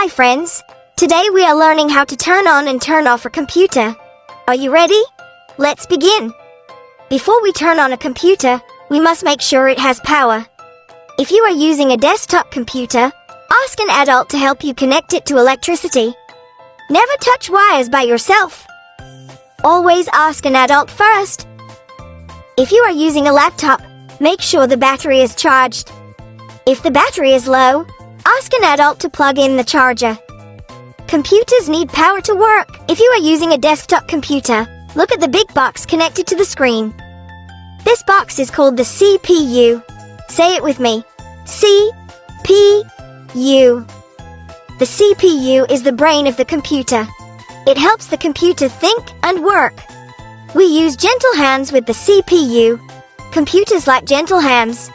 Hi friends! Today we are learning how to turn on and turn off a computer. Are you ready? Let's begin. Before we turn on a computer, we must make sure it has power. If you are using a desktop computer, ask an adult to help you connect it to electricity. Never touch wires by yourself. Always ask an adult first. If you are using a laptop, make sure the battery is charged. If the battery is low, ask an adult to plug in the charger. Computers need power to work. If you are using a desktop computer, look at the big box connected to the screen. This box is called the CPU. Say it with me. CPU. The CPU is the brain of the computer. It helps the computer think and work. We use gentle hands with the CPU. Computers like gentle hands.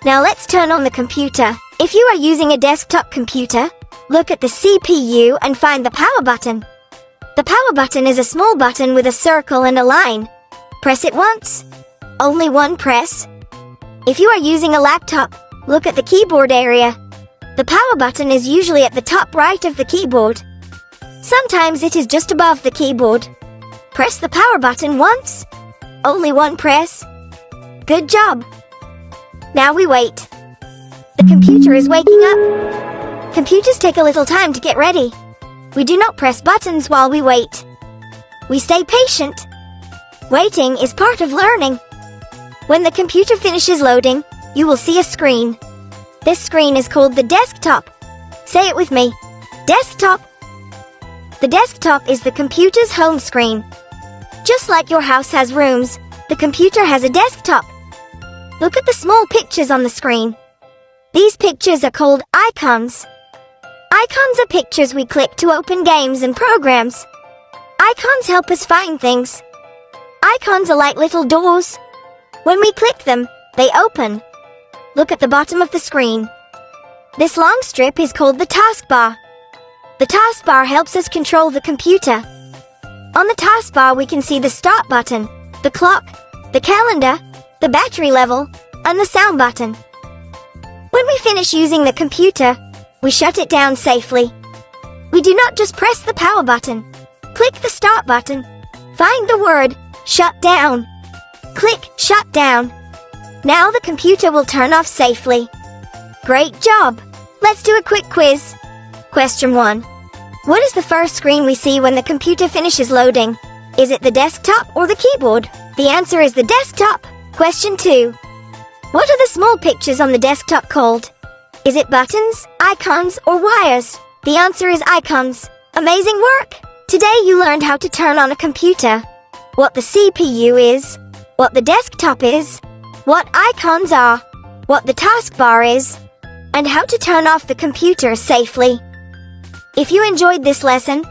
Now let's turn on the computer. If you are using a desktop computer, look at the CPU and find the power button. The power button is a small button with a circle and a line. Press it once. Only one press. If you are using a laptop, look at the keyboard area. The power button is usually at the top right of the keyboard. Sometimes it is just above the keyboard. Press the power button once. Only one press. Good job. Now we wait. The computer is waking up. Computers take a little time to get ready. We do not press buttons while we wait. We stay patient. Waiting is part of learning. When the computer finishes loading, you will see a screen. This screen is called the desktop. Say it with me. Desktop. The desktop is the computer's home screen. Just like your house has rooms, the computer has a desktop. Look at the small pictures on the screen. These pictures are called icons. Icons are pictures we click to open games and programs. Icons help us find things. Icons are like little doors. When we click them, they open. Look at the bottom of the screen. This long strip is called the taskbar. The taskbar helps us control the computer. On the taskbar we can see the start button, the clock, the calendar, the battery level, and the sound button. When we finish using the computer, we shut it down safely. We do not just press the power button. Click the start button. Find the word, shut down. Click shut down. Now the computer will turn off safely. Great job! Let's do a quick quiz. Question 1. What is the first screen we see when the computer finishes loading? Is it the desktop or the keyboard? The answer is the desktop. Question 2. What are the small pictures on the desktop called? Is it buttons, icons, or wires? The answer is icons. Amazing work! Today you learned how to turn on a computer, what the CPU is, what the desktop is, what icons are, what the taskbar is, and how to turn off the computer safely. If you enjoyed this lesson,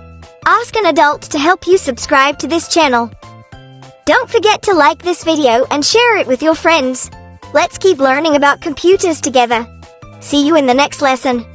ask an adult to help you subscribe to this channel. Don't forget to like this video and share it with your friends. Let's keep learning about computers together. See you in the next lesson.